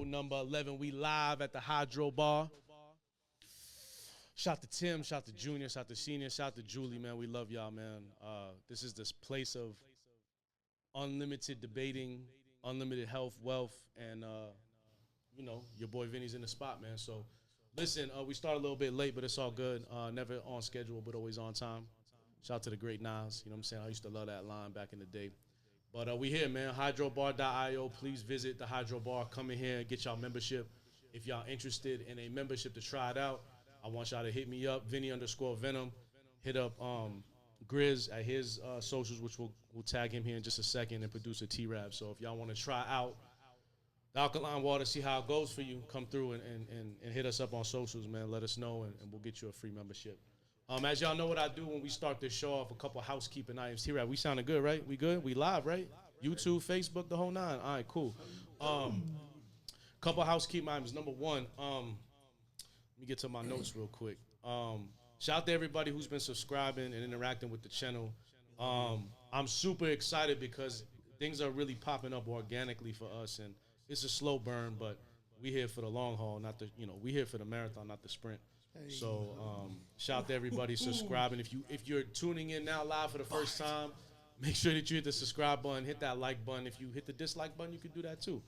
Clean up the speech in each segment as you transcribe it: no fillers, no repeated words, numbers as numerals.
Number 11, we live at the Hydro Bar. Shout to Tim, shout to Junior, shout to Senior, shout to Julie, man. We love y'all, man. This is this place of unlimited debating, unlimited health, wealth, and, you know, your boy Vinny's in the spot, man. So, listen, we started a little bit late, but it's all good. Never on schedule, but always on time. Shout out to the great Nas. You know what I'm saying? I used to love that line back in the day. But we here, man. Hydrobar.io. Please visit the Hydro Bar. Come in here and get y'all membership. If y'all interested in a membership to try it out, I want y'all to hit me up, Vinny_Venom. Hit up Grizz at his socials, which we'll tag him here in just a second, and producer T-Rab. So if y'all want to try out the alkaline water, see how it goes for you, come through and hit us up on socials, man. Let us know, and we'll get you a free membership. As y'all know what I do when we start this show off, a couple housekeeping items. T-Rab, we sounding good, right? We good? We live, right? YouTube, Facebook, the whole nine. All right, cool. Couple housekeeping items. Number one, let me get to my notes real quick. Shout out to everybody who's been subscribing and interacting with the channel. I'm super excited because things are really popping up organically for us, and it's a slow burn, but we here for the long haul, not the, we here for the marathon, not the sprint. So shout out to everybody subscribing. If you're tuning in now live for the first time, make sure that you hit the subscribe button, hit that like button. If you hit the dislike button, you can do that too.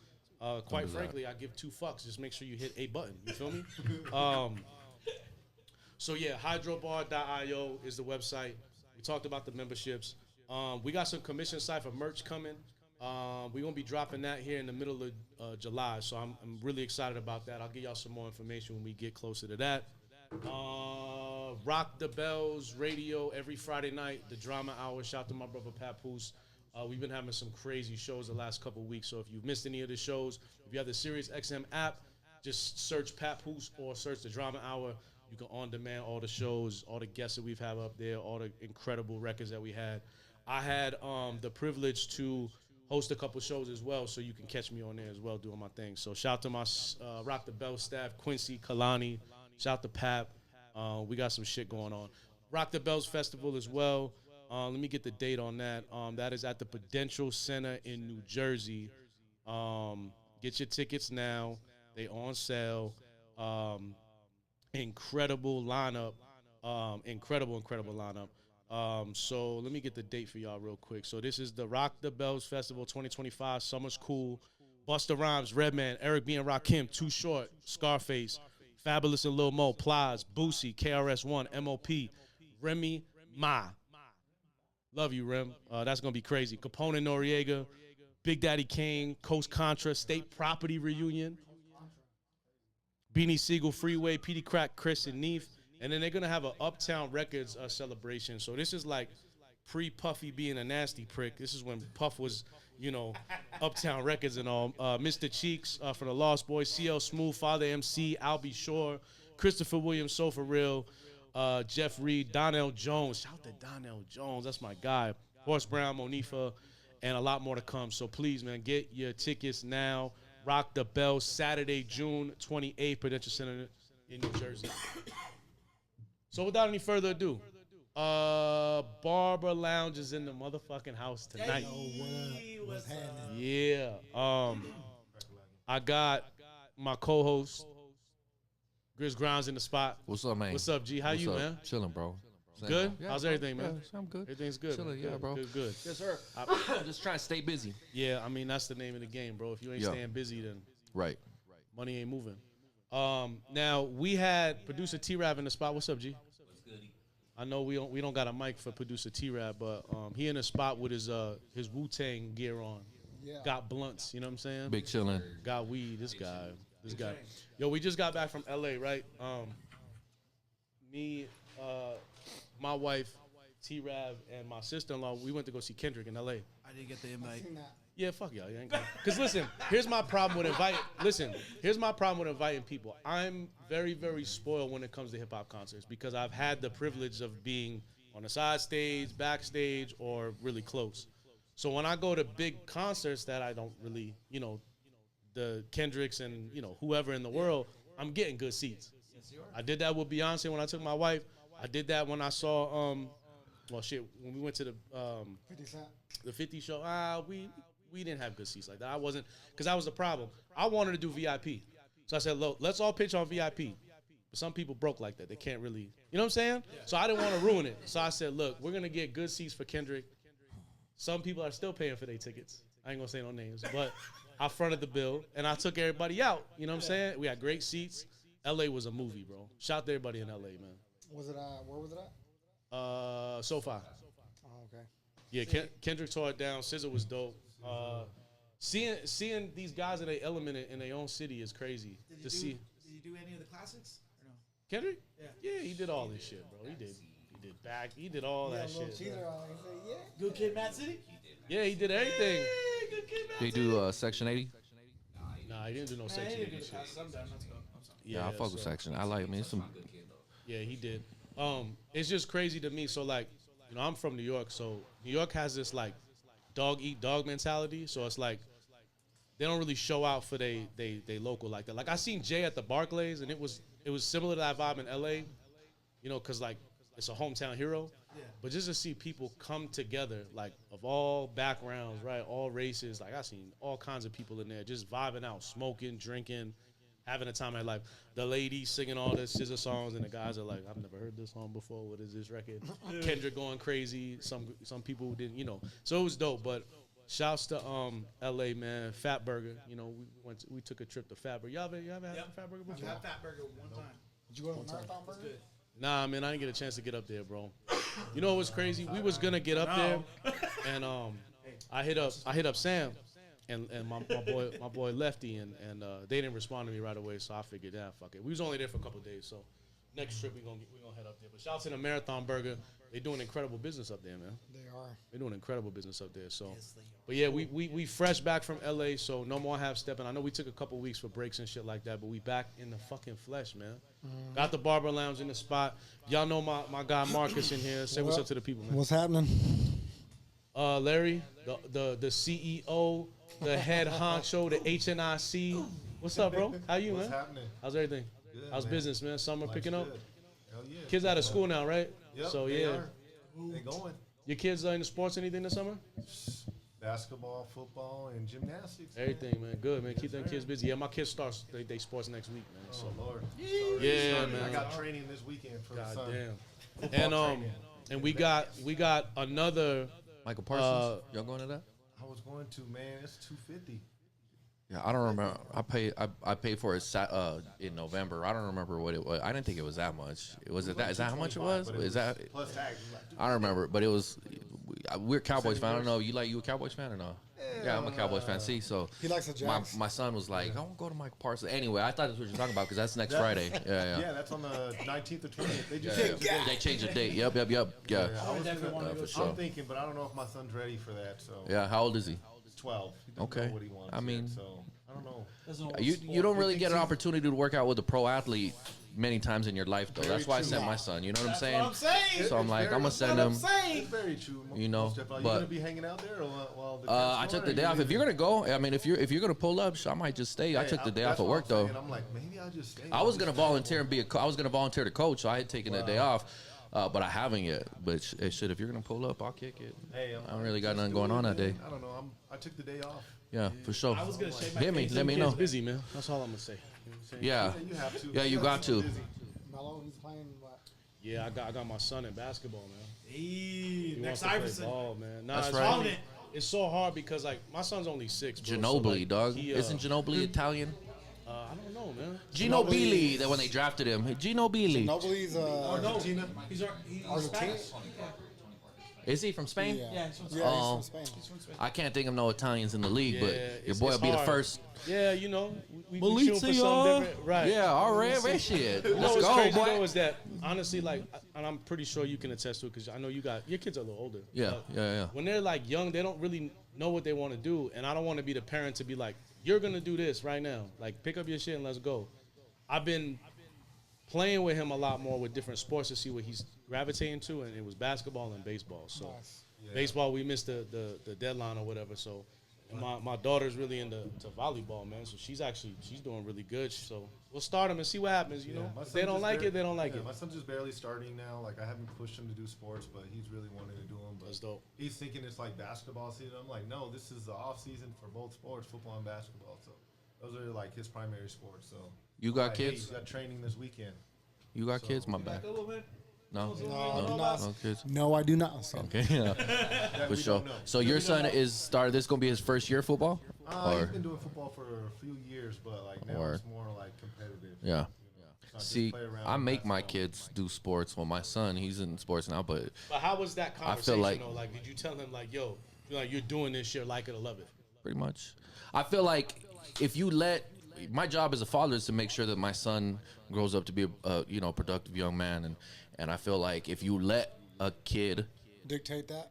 Quite frankly, I give two fucks. Just make sure you hit a button. You feel me? So yeah, hydrobar.io is the website. We talked about the memberships. We got some commission Cypher merch coming. We're going to be dropping that here in the middle of July, so I'm really excited about that. I'll give y'all some more information when we get closer to that. Rock the Bells Radio every Friday night, the Drama Hour. Shout out to my brother Papoose. We've been having some crazy shows the last couple weeks, so if you've missed any of the shows, if you have the Sirius XM app, just search Papoose or search the Drama Hour. You can on-demand all the shows, all the guests that we've had up there, all the incredible records that we had. I had the privilege to host a couple shows as well, so you can catch me on there as well doing my thing. So shout out to my Rock the Bell staff, Quincy, Kalani. Shout out to Pap. We got some shit going on. Rock the Bells Festival as well. Let me get the date on that. That is at the Prudential Center in New Jersey. Get your tickets now. They on sale. Incredible lineup. Incredible lineup. So let me get the date for y'all real quick. So this is the Rock the Bells Festival 2025. Summer's Cool. Busta Rhymes, Redman, Eric B. and Rakim, Too Short, Scarface, Fabulous and Lil Mo, Plies, Boosie, KRS-One, MOP, Remy Ma. Love you, Rem. That's going to be crazy. Capone and Noriega, Big Daddy Kane, Coast Contra, State Property Reunion, Beanie Siegel, Freeway, Petey Crack, Chris, and Neef. And then they're going to have an Uptown Records celebration. So this is like pre-Puffy being a nasty prick. This is when Puff was, Uptown Records and all. Mr. Cheeks for the Lost Boys, CL Smooth, Father MC, Albie Shore, Christopher Williams, So For Real, Jeff Reed, Donnell Jones. Shout out to Donnell Jones. That's my guy. Horse Brown, Monifa, and a lot more to come. So please, man, get your tickets now. Rock the Bell, Saturday, June 28th, Prudential Center in New Jersey. So without any further ado, Barber Lounge is in the motherfucking house tonight. What's happening? Yeah. I got my co-host, Grizz Grounds, in the spot. What's up, man? What's up, G? How What's you, up? man? Chilling, bro. Good? Yeah, How's bro. everything, man? Yeah, I'm good. Everything's good. Chilling, man. yeah, bro. Good. Yes, sir. I'm just trying to stay busy. Yeah, I mean, that's the name of the game, bro. If you ain't staying busy, then Right. money ain't moving. Now, we had producer T-Rab in the spot. What's up, G? What's goody? I know we don't got a mic for producer T-Rap, but he in a spot with his Wu-Tang gear on. Yeah. Got blunts, you know what I'm saying? Big chillin'. Got weed. This guy. Yo, we just got back from LA, right? Me, my wife, T-Rab, and my sister-in-law, we went to go see Kendrick in LA. I didn't get the invite. Yeah, fuck y'all. Because listen, here's my problem with inviting people. I'm very, very spoiled when it comes to hip-hop concerts because I've had the privilege of being on the side stage, backstage, or really close. So when I go to big concerts that I don't really, the Kendricks and, whoever in the world, I'm getting good seats. I did that with Beyonce when I took my wife. I did that when I saw, when we went to the 50 Cent. The 50 show. We didn't have good seats like that. I wasn't, because that was the problem. I wanted to do VIP. So I said, look, let's all pitch on VIP. But some people broke like that. They can't really, you know what I'm saying? Yeah. So I didn't want to ruin it. So I said, look, we're going to get good seats for Kendrick. Some people are still paying for their tickets. I ain't going to say no names. But I fronted the bill, and I took everybody out. You know what I'm saying? We had great seats. L.A. was a movie, bro. Shout out to everybody in L.A., man. Was it, where was it at? SoFi. Oh, okay. Yeah, Kendrick tore it down. SZA was dope. Seeing these guys in their element in their own city is crazy. Did you do any of the classics or no? Kendrick? Yeah. Yeah, he did all this shit, bro. He did all that shit. Yeah. Good Kid, Mad City? Yeah, he did everything. Hey, Good Kid, Mad They City. do Section 80. Nah, he didn't do no Man, Section he 80 didn't do the shit. classics. I'm done. Let's go. I'm sorry. Yeah, I fuck with Section. I like. I mean, some. Yeah, he did. It's just crazy to me. So like, I'm from New York, so New York has this like dog eat dog mentality. So it's like they don't really show out for they local like that. Like I seen Jay at the Barclays, and it was similar to that vibe in LA, cause like it's a hometown hero. Yeah. But just to see people come together, like of all backgrounds, right, all races, like I seen all kinds of people in there just vibing out, smoking, drinking, having a time of their life. The ladies singing all the SZA songs, and the guys are like, I've never heard this song before. What is this record? Kendrick going crazy. Some people who didn't, So it was dope. But shouts to L.A. man, Fat Burger. We took a trip to Fat Burger. Y'all ever had Fat Burger before? I've had Fat Burger one time. Did you go to the Marathon Burger? Good. Nah, man, I didn't get a chance to get up there, bro. You know what was crazy? We was gonna get up there, and I hit up Sam, and my boy Lefty, and they didn't respond to me right away, so I figured, fuck it. We was only there for a couple of days, so next trip we gonna head up there. But shout out to the Marathon Burger. They doing incredible business up there, man. They are. They're doing incredible business up there. So, Yes, they are. but yeah, we fresh back from LA, so no more half stepping. I know we took a couple weeks for breaks and shit like that, but we back in the fucking flesh, man. Got the Barber Lounge in the spot. Y'all know my guy Marcus in here. Say what's up to the people, man. What's happening? Larry, the CEO, the head honcho, the HNIC. What's up, bro? How you, What's man? happening? How's everything? Good, How's man. business, man? Summer Life's picking up. good. Hell yeah. Kids out of school now, right? Yep, So they yeah. are. They going. Your kids are into sports anything this summer? Basketball, football, and gymnastics. man. Everything, man. Good, man. Keep them sir. kids busy. Yeah, my kids start they sports next week, man. Oh So Lord. yeah, I man. got training this weekend for the God son. damn. Football And training. and we got another. Michael Parsons. Y'all going to that? I was going to, man. It's $250. Yeah, I don't remember. I paid for it in November. I don't remember what it was. I didn't think it was that much. Was it that? Is that how much it was? But Is that? plus tax? It was like I don't remember, but it was. We're Cowboys fan. I don't know. You a Cowboys fan or no? Yeah, I'm a Cowboys fan. See, so He likes the Jags. my son was like, I want to go to Michael Parsons. Anyway, I thought that's what you're talking about because that's next Friday. Yeah. Yeah, that's on the 19th or 20th. They just Yeah, changed the date. They changed the date. Yep. Yeah. I was definitely wanna gonna, go for sure. I'm thinking, but I don't know if my son's ready for that. So Yeah. How old is he? he's 12. He doesn't Okay. know what he wants I mean- yet, so I don't know. Doesn't know You what don't sport. really He get an thinks opportunity to work out with a pro athlete many times in your life, though. Very That's why I true. sent my son. You know what I'm That's saying? what I'm saying. So I'm like, I'm gonna send That's him. what I'm saying. It's very true. You know, Most definitely. Are you but- gonna be hanging out there, or while the I took the day off. If you're gonna go, I mean, if you're gonna pull up, I might just stay. I took the day off at work though. I'm like, maybe I'll just stay. I was gonna volunteer and I was gonna volunteer to coach, so I had taken the day off, but I haven't yet. But shit, if you're gonna pull up, I'll kick it. Hey, I don't really got just nothing do going it, on that man. day. I don't know. I took the day off. Yeah, for sure. I was gonna shave my Hit me, face. let me Kids know. busy, man. That's all I'm gonna say. You know what I'm saying? Yeah, Yeah, you have to. Yeah, you got to. Busy. Mello, he's playing what? Yeah, I got my son in basketball, man. Hey, He next wants to play Iverson. ball, man. Nah, That's it's right. hard- Calling it. It's so hard because like my son's only 6. Bro, so, Ginobili, like, dog. he, Isn't Ginobili Italian? I don't know, know, man. Gino Ginobili. Beasley, that when they drafted him. Gino Beasley. Nobody's Argentina. He's Argentina? Spanish. Is he from Spain? Yeah, he's from Yeah, Oh. he's from Spain. He's from Spain. I can't think of no Italians in the league, but your boy will be the hard. first. Yeah, you know, we shoot for something different. Right. Yeah, all right, shit. You know Let's what's go, crazy boy. though is that honestly, like, and I'm pretty sure you can attest to it because I know you got your kids are a little older. Yeah, but yeah. When they're like young, they don't really know what they want to do, and I don't want to be the parent to be like, "You're gonna do this right now. Like, pick up your shit and let's go." I've been playing with him a lot more with different sports to see what he's gravitating to, and it was basketball and baseball. So Nice. baseball, we missed the deadline or whatever. So and my daughter's really into volleyball, man. So she's doing really good. So we'll start them and see what happens. You know, my if son they don't just like it, they don't like it. My son's just barely starting now. Like I haven't pushed him to do sports, but he's really wanting to do them. But That's dope. he's thinking it's like basketball season. I'm like, no, this is the off season for both sports, football and basketball. So those are like his primary sports. So You got like, hey, kids? you got training this weekend. You got kids? My bad. Back a little bit. No, No, I do not. no kids. No, I do not. So. Okay, yeah, That for we sure. don't know. So your son is started. This gonna be his first year of football, He's or been doing football for a few years, but like now Or- it's more like competitive. yeah. It's not just See, play around I and make my basketball. kids do sports. Well, my son, he's in sports now, but But how was that I conversation? feel like- though? Like, did you tell him like, "Yo, you're doing this shit, like it or love it"? pretty much, I feel like if you let my job as a father is to make sure that my son grows up to be a productive young man, and I feel like if you let a kid, Dictate that.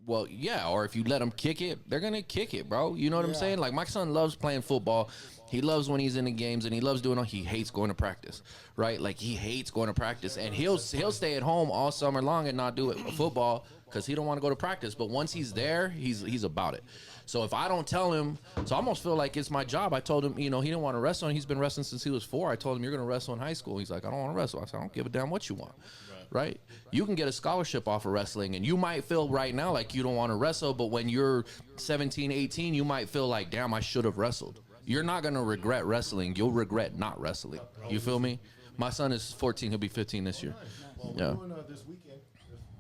well, yeah, or if you let them kick it, they're gonna kick it, bro. You know what I'm Yeah. saying? Like my son loves playing football. He loves when he's in the games, and he loves doing it. He hates going to practice, right? Like he hates going to practice, and he'll stay at home all summer long and not do it football because he don't want to go to practice. But once he's there, he's about it. So if I don't tell him, so I almost feel like it's my job. I told him, he didn't want to wrestle, and he's been wrestling since he was 4. I told him, you're going to wrestle in high school. He's like, I don't want to wrestle. I said, I don't give a damn what you want. Right? You can get a scholarship off of wrestling, and you might feel right now like you don't want to wrestle, but when you're 17, 18, you might feel like, damn, I should have wrestled. You're not going to regret wrestling. You'll regret not wrestling. You feel me? My son is 14. He'll be 15 this year. Well, Yeah. we're doing this weekend.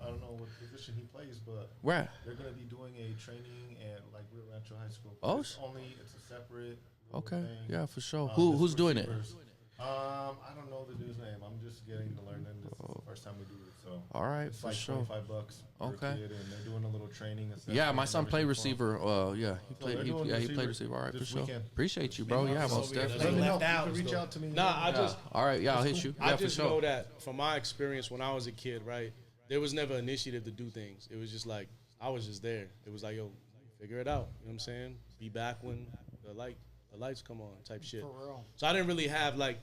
I don't know what position he plays, but Where? they're going to be doing a training at like Rio Rancho High School. Oh, It's a separate. little Okay. thing. Yeah, for sure. Just Who's doing it? receivers. I don't know the dude's name. I'm just getting to learn it. This is the first time we do it, so. All right, It's for like sure. $25 per Okay. kid, and they're doing a little training. Yeah, my assessment son and played everything for 'em. receiver. Yeah, he they're played. doing He receiver played receiver. All right, for this sure. weekend. Appreciate you, bro. Yeah, most So weird. definitely. Let me know. You Out, can reach though. out to me. Nah, I just All right, yeah, I'll hit you. I Yeah, for just sure. know that from my experience when I was a kid, right? There was never initiative to do things. It was just like I was just there. It was like, yo, figure it out. You know what I'm saying? Be back when the lights come on, type shit. For real. So I didn't really have like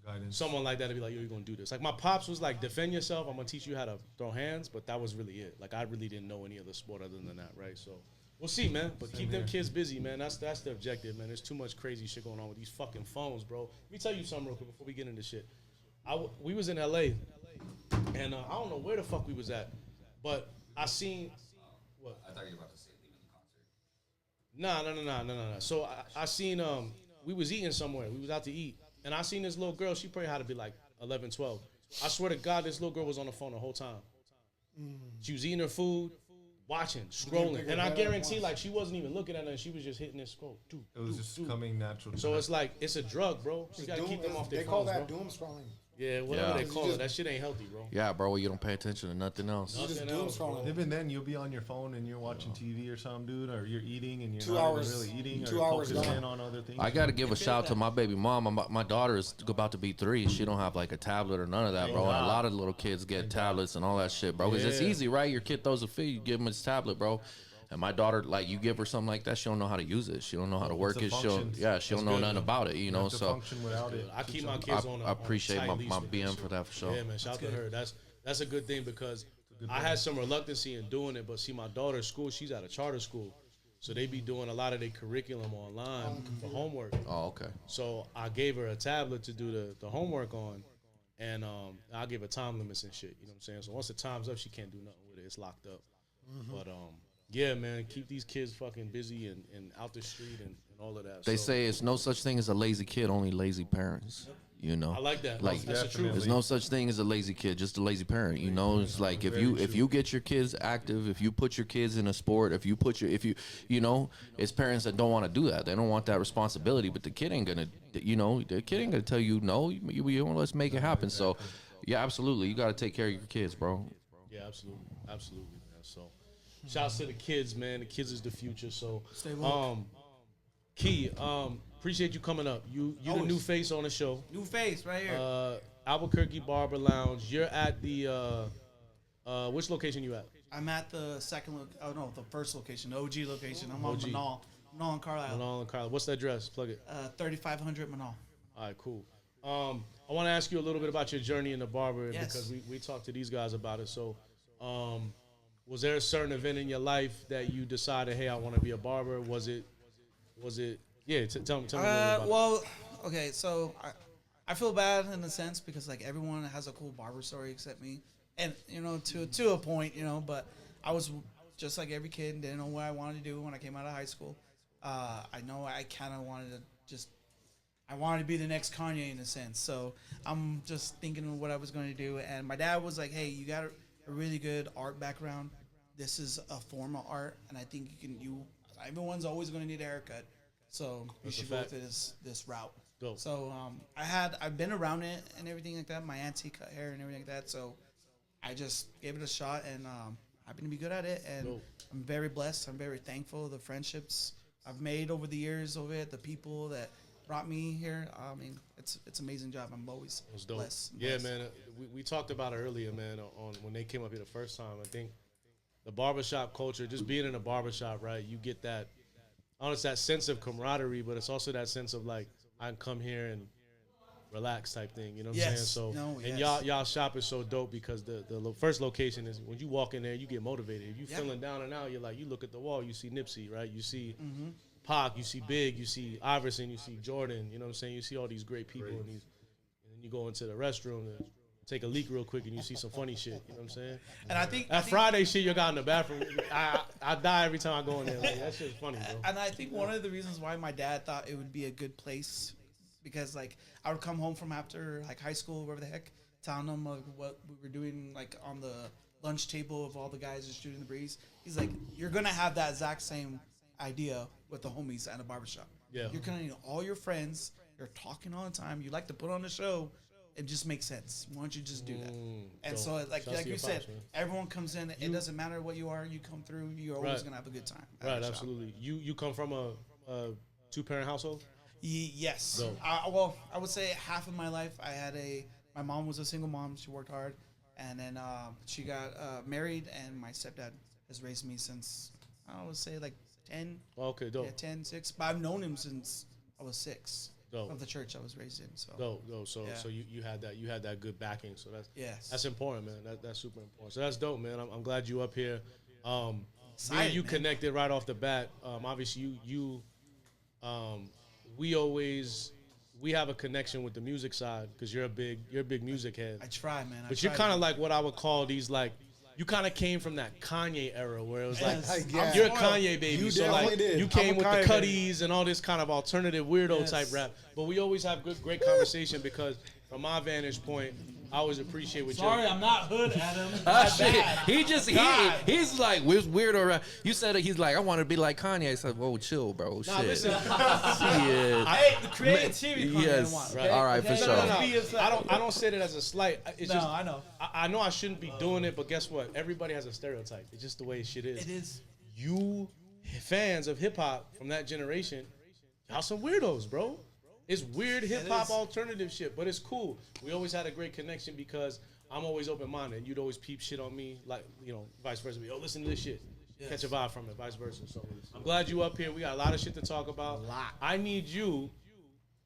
Guidance. someone like that to be like, yo, you're gonna do this. Like my pops was like, defend yourself. I'm gonna teach you how to throw hands, but that was really it. Like I really didn't know any other sport other than that, right? So we'll see, man. But keep them kids busy, man. That's the objective, man. There's too much crazy shit going on with these fucking phones, bro. Let me tell you something real quick before we get into shit. We was in LA, and I don't know where the fuck we was at, but I seen what. I thought you were about to say leaving the concert. No. So I seen we was eating somewhere. We was out to eat, and I seen this little girl. She probably had to be like 11, 12. I swear to God, this little girl was on the phone the whole time. She was eating her food, watching, scrolling, and I guarantee like she wasn't even looking at her. And she was just hitting this scroll. It was just coming natural. To So her. it's like it's a drug, bro. You gotta keep them off their They call phones, that bro. doom scrolling. Yeah, whatever Yeah. they call it, that shit ain't healthy, bro. Yeah, bro, you don't pay attention to nothing else. You just Nothing doom else, bro. scrolling. Even then, you'll be on your phone and you're watching TV or something, dude, or you're eating and you're 2 not hours- even really eating, 2 or hours focused gone. in on other things. I got to give a shout out to my baby mom. My daughter is about to be 3. She don't have like a tablet or none of that, bro. And a lot of little kids get tablets and all that shit, bro. Because it's Yeah. easy, right? Your kid throws a fit, you give him his tablet, bro. And my daughter, like, you give her something like that, she don't know how to use it. She don't know how to work It's a it. She don't, function. she don't know good, nothing man. about it, you know. have to So function without it. I keep my kids on. I appreciate on a my tight leash with BM this for shit. that for sure. Yeah, man. Shout out to her. That's a good thing because I had some reluctancy in doing it, but see, my daughter's school, she's at a charter school, so they be doing a lot of their curriculum online for homework. Oh, okay. So I gave her a tablet to do the homework on, and I gave her time limits and shit. You know what I'm saying? So once the time's up, she can't do nothing with it. It's locked up. But yeah, man, keep these kids fucking busy and out the street and all of that. They So, say it's no such thing as a lazy kid, only lazy parents. You know, I like that. Like, That's the truth. there's no such thing as a lazy kid, just a lazy parent. You know, it's like if you get your kids active, if you put your kids in a sport, if you know, it's parents that don't want to do that. They don't want that responsibility, but the kid ain't gonna, the kid ain't gonna tell you no. You let's make it happen. So, yeah, absolutely, you got to take care of your kids, bro. Yeah, absolutely, man. So, shouts to the kids, man. The kids is the future. So, Stay woke. Key, appreciate you coming up. You the Always. new face on the show. New face right here. Albuquerque Barber Lounge. You're at the which location you at? I'm at the the first location, the OG location. I'm OG. on Manal and Carlisle. Manal and Carlisle. What's the address? Plug it. 3500 Manal. All right, cool. I want to ask you a little bit about your journey in the barber Yes. because we talked to these guys about it. So, was there a certain event in your life that you decided, hey, I want to be a barber? Was it? Yeah, tell me a little bit about it. Well, okay, so I feel bad in a sense because like everyone has a cool barber story except me, and to a point, but I was just like every kid, didn't know what I wanted to do when I came out of high school. I know I kind of wanted to I wanted to be the next Kanye in a sense. So I'm just thinking of what I was going to do. And my dad was like, hey, you got a really good art background. This is a form of art. And I think everyone's always going to need a haircut. So you should go to this route. Dope. So I've been around it and everything like that. My auntie cut hair and everything like that. So I just gave it a shot and happened to be good at it. And Dope. I'm very blessed. I'm very thankful. The friendships I've made over the years of it, the people that brought me here. I mean, it's an amazing job. I'm always blessed. Yeah, man. We talked about it earlier, man, on when they came up here the first time. I think the barbershop culture, just being in a barbershop, right, you get that, it's that sense of camaraderie, but it's also that sense of, like, I can come here and relax type thing, you know what I'm saying? So, y'all shop is so dope because the first location is when you walk in there, you get motivated. If you feeling down and out, you're like, you look at the wall, you see Nipsey, right? You see Pac, you see Big, you see Iverson, you see Jordan, you know what I'm saying? You see all these great people, and then you go into the restroom and take a leak real quick, and you see some funny shit, you know what I'm saying? And I think that Friday shit you got in the bathroom, I die every time I go in there. Like, that shit's funny, bro. And I think one of the reasons why my dad thought it would be a good place, because like I would come home from after like high school, wherever the heck, telling him what we were doing like on the lunch table of all the guys just shooting the breeze. He's like, you're gonna have that exact same idea with the homies at a barbershop. Yeah. You're gonna need all your friends. You're talking all the time. You like to put on a show. It just makes sense. Why don't you just do that? And so, like you said, everyone comes in. It doesn't matter what you are. You come through. You're always gonna have a good time. Right, absolutely. You come from a two-parent household? Yes. I would say half of my life my mom was a single mom. She worked hard, and then she got married, and my stepdad has raised me since I would say like 10. Okay, dope. Yeah, 10, 6. But I've known him since I was 6. Dope. Of the church I was raised in. So dope. So you had that good backing. So that's important, man. That's super important. So that's dope, man. I'm glad you up here. Me and you connected right off the bat. Obviously we have a connection with the music side because you're a big music head. I try, man. But you're kind of like what I would call these like. You kind of came from that Kanye era where it was like, you're a Kanye baby. You so like, did. you came with the Kanye Cuddies and all this kind of alternative weirdo type rap. But we always have great conversation because from my vantage point, I always appreciate what Sorry, I'm not hood, Adam. He's like weirdo rap. You said it. He's like, I want to be like Kanye. I said, whoa, chill, bro. Nah, shit. listen. Hey, the creativity. Yes. Okay? All right, for sure. No. I don't say that as a slight. It's just, I know. I know I shouldn't be doing it, but guess what? Everybody has a stereotype. It's just the way shit is. It is. You fans of hip hop from that generation, y'all some weirdos, bro. It's weird hip hop alternative shit, but it's cool. We always had a great connection because I'm always open minded. You'd always peep shit on me, like vice versa. Yo, listen to this shit. Yes. Catch a vibe from it, vice versa. So I'm glad you up here. We got a lot of shit to talk about. I need you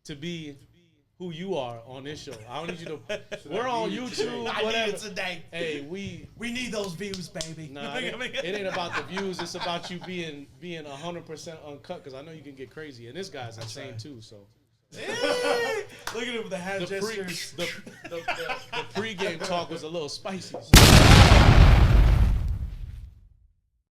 to be who you are on this show. I don't need you to. We're on YouTube. I whatever. need it today. Hey, we need those views, baby. Nah, it ain't about the views. It's about you being 100% uncut because I know you can get crazy, and this guy's insane too. So. Look at him with the hand gestures. The pregame talk was a little spicy. So.